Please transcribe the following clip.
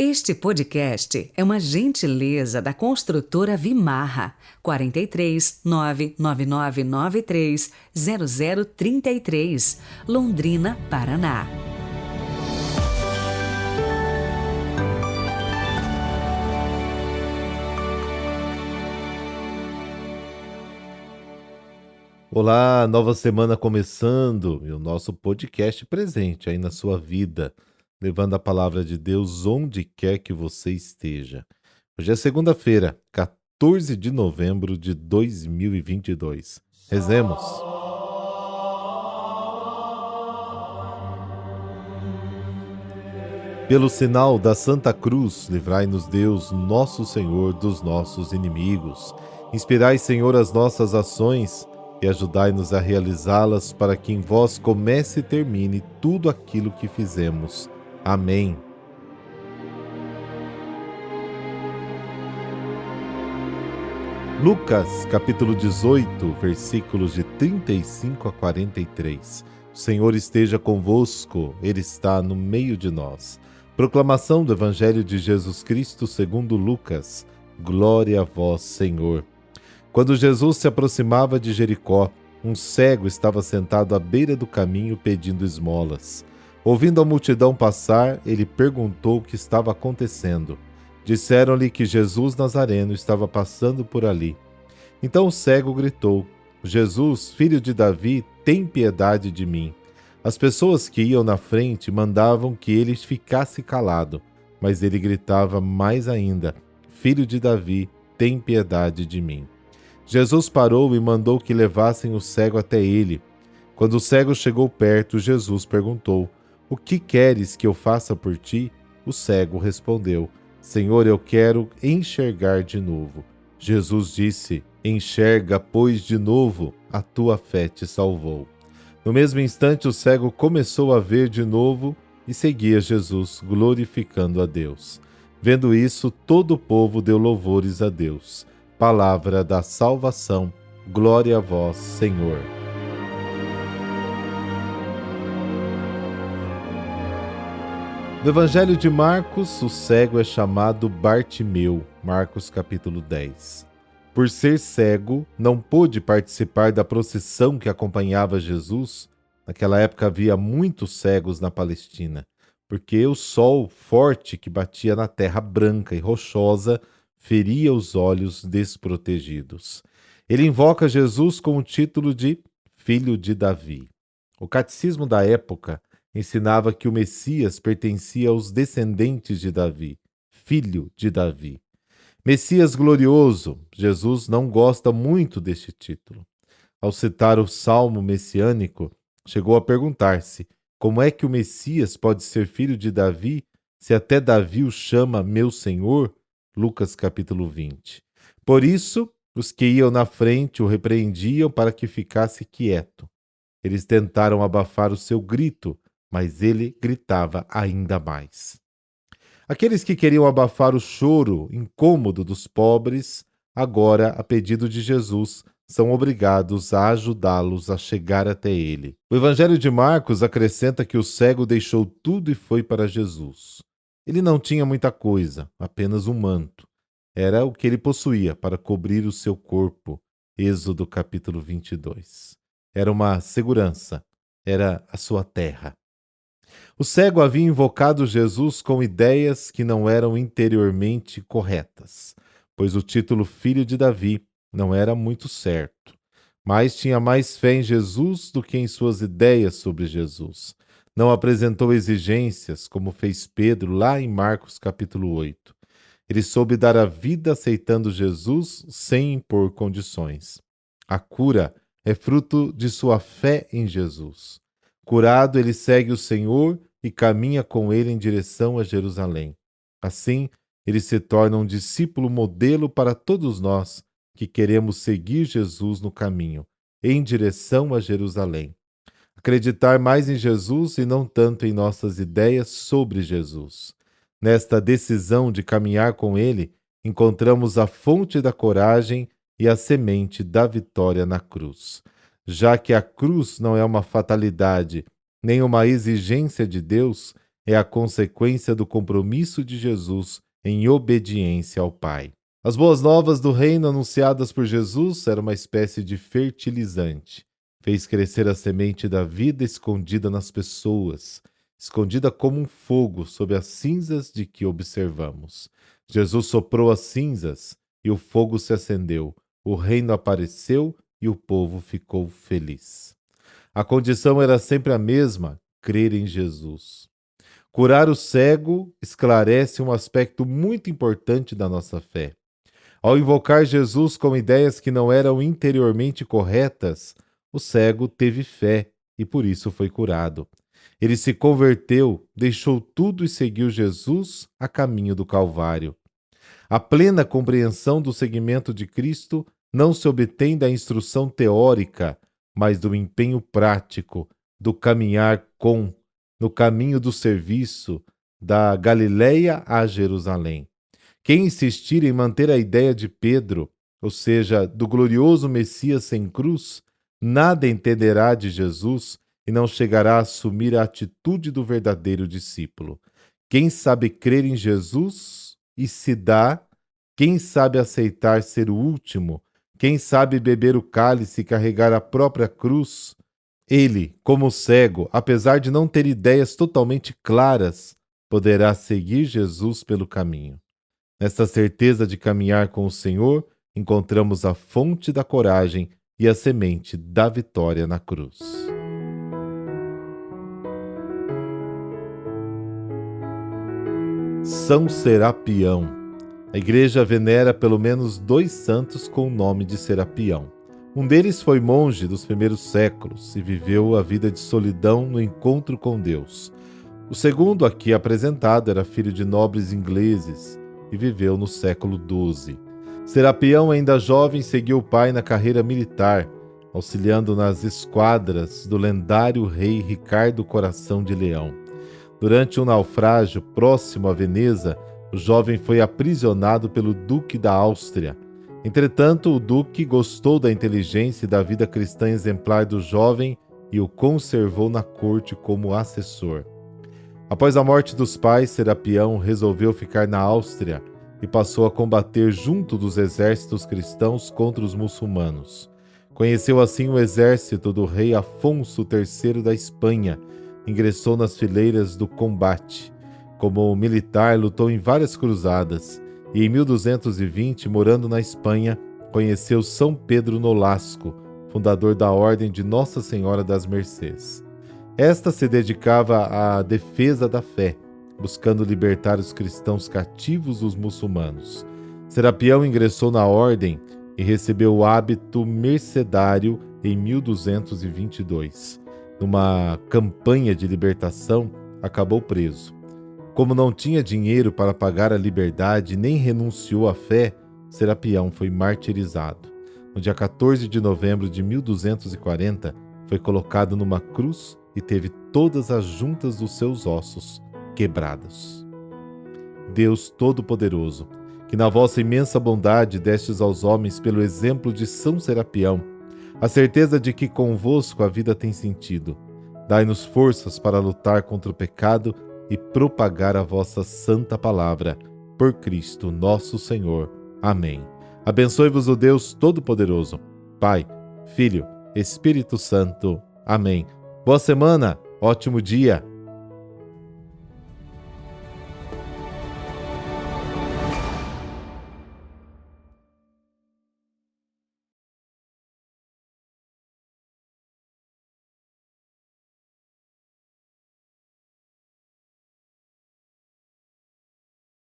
Este podcast é uma gentileza da construtora Vimarra, 43 99993 0033, Londrina, Paraná. Olá, nova semana começando e o nosso podcast presente aí na sua vida, levando a palavra de Deus onde quer que você esteja. Hoje é segunda-feira, 14 de novembro de 2022. Rezemos. Pelo sinal da Santa Cruz, livrai-nos Deus, nosso Senhor, dos nossos inimigos. Inspirai, Senhor, as nossas ações e ajudai-nos a realizá-las, para que em vós comece e termine tudo aquilo que fizemos. Amém. Lucas, capítulo 18, versículos de 35 a 43. O Senhor esteja convosco, Ele está no meio de nós. Proclamação do Evangelho de Jesus Cristo segundo Lucas. Glória a vós, Senhor. Quando Jesus se aproximava de Jericó, um cego estava sentado à beira do caminho pedindo esmolas. Ouvindo a multidão passar, ele perguntou o que estava acontecendo. Disseram-lhe que Jesus Nazareno estava passando por ali. Então o cego gritou: Jesus, filho de Davi, tem piedade de mim. As pessoas que iam na frente mandavam que ele ficasse calado, mas ele gritava mais ainda: Filho de Davi, tem piedade de mim. Jesus parou e mandou que levassem o cego até ele. Quando o cego chegou perto, Jesus perguntou: O que queres que eu faça por ti? O cego respondeu: Senhor, eu quero enxergar de novo. Jesus disse: Enxerga, pois, de novo, a tua fé te salvou. No mesmo instante, o cego começou a ver de novo e seguia Jesus, glorificando a Deus. Vendo isso, todo o povo deu louvores a Deus. Palavra da salvação. Glória a vós, Senhor. No Evangelho de Marcos, o cego é chamado Bartimeu, Marcos capítulo 10. Por ser cego, não pôde participar da procissão que acompanhava Jesus. Naquela época havia muitos cegos na Palestina, porque o sol forte que batia na terra branca e rochosa feria os olhos desprotegidos. Ele invoca Jesus com o título de Filho de Davi. O catecismo da época ensinava que o Messias pertencia aos descendentes de Davi, filho de Davi. Messias glorioso, Jesus não gosta muito deste título. Ao citar o salmo messiânico, chegou a perguntar-se: como é que o Messias pode ser filho de Davi, se até Davi o chama meu Senhor? Lucas capítulo 20. Por isso, os que iam na frente o repreendiam para que ficasse quieto. Eles tentaram abafar o seu grito, mas ele gritava ainda mais. Aqueles que queriam abafar o choro incômodo dos pobres, agora, a pedido de Jesus, são obrigados a ajudá-los a chegar até ele. O Evangelho de Marcos acrescenta que o cego deixou tudo e foi para Jesus. Ele não tinha muita coisa, apenas um manto. Era o que ele possuía para cobrir o seu corpo. Êxodo capítulo 22. Era uma segurança, era a sua terra. O cego havia invocado Jesus com ideias que não eram interiormente corretas, pois o título Filho de Davi não era muito certo. Mas tinha mais fé em Jesus do que em suas ideias sobre Jesus. Não apresentou exigências, como fez Pedro lá em Marcos capítulo 8. Ele soube dar a vida aceitando Jesus sem impor condições. A cura é fruto de sua fé em Jesus. Curado, ele segue o Senhor e caminha com ele em direção a Jerusalém. Assim, ele se torna um discípulo modelo para todos nós que queremos seguir Jesus no caminho, em direção a Jerusalém. Acreditar mais em Jesus e não tanto em nossas ideias sobre Jesus. Nesta decisão de caminhar com ele, encontramos a fonte da coragem e a semente da vitória na cruz. Já que a cruz não é uma fatalidade, nem uma exigência de Deus, é a consequência do compromisso de Jesus em obediência ao Pai. As boas novas do reino anunciadas por Jesus eram uma espécie de fertilizante. Fez crescer a semente da vida escondida nas pessoas, escondida como um fogo sob as cinzas de que observamos. Jesus soprou as cinzas e o fogo se acendeu. O reino apareceu e o povo ficou feliz. A condição era sempre a mesma: crer em Jesus. Curar o cego esclarece um aspecto muito importante da nossa fé. Ao invocar Jesus com ideias que não eram interiormente corretas, o cego teve fé e por isso foi curado. Ele se converteu, deixou tudo e seguiu Jesus a caminho do Calvário. A plena compreensão do seguimento de Cristo não se obtém da instrução teórica, mas do empenho prático, do caminhar no caminho do serviço, da Galileia a Jerusalém. Quem insistir em manter a ideia de Pedro, ou seja, do glorioso Messias sem cruz, nada entenderá de Jesus e não chegará a assumir a atitude do verdadeiro discípulo. Quem sabe crer em Jesus e se dá, quem sabe aceitar ser o último, quem sabe beber o cálice e carregar a própria cruz, ele, como cego, apesar de não ter ideias totalmente claras, poderá seguir Jesus pelo caminho. Nesta certeza de caminhar com o Senhor, encontramos a fonte da coragem e a semente da vitória na cruz. São Serapião. A Igreja venera pelo menos 2 santos com o nome de Serapião. Um deles foi monge dos primeiros séculos e viveu a vida de solidão no encontro com Deus. O segundo aqui apresentado era filho de nobres ingleses e viveu no século XII. Serapião, ainda jovem, seguiu o pai na carreira militar, auxiliando nas esquadras do lendário rei Ricardo Coração de Leão. Durante um naufrágio próximo a Veneza, o jovem foi aprisionado pelo Duque da Áustria. Entretanto, o Duque gostou da inteligência e da vida cristã exemplar do jovem e o conservou na corte como assessor. Após a morte dos pais, Serapião resolveu ficar na Áustria e passou a combater junto dos exércitos cristãos contra os muçulmanos. Conheceu assim o exército do rei Afonso III da Espanha, ingressou nas fileiras do combate. Como militar, lutou em várias cruzadas e em 1220, morando na Espanha, conheceu São Pedro Nolasco, fundador da Ordem de Nossa Senhora das Mercês. Esta se dedicava à defesa da fé, buscando libertar os cristãos cativos dos muçulmanos. Serapião ingressou na ordem e recebeu o hábito mercedário em 1222. Numa campanha de libertação, acabou preso. Como não tinha dinheiro para pagar a liberdade nem renunciou à fé, Serapião foi martirizado. No dia 14 de novembro de 1240, foi colocado numa cruz e teve todas as juntas dos seus ossos quebradas. Deus Todo-Poderoso, que na vossa imensa bondade destes aos homens pelo exemplo de São Serapião, a certeza de que convosco a vida tem sentido, dai-nos forças para lutar contra o pecado e propagar a vossa santa palavra, por Cristo nosso Senhor. Amém. Abençoe-vos o Deus Todo-Poderoso, Pai, Filho, Espírito Santo. Amém. Boa semana, ótimo dia.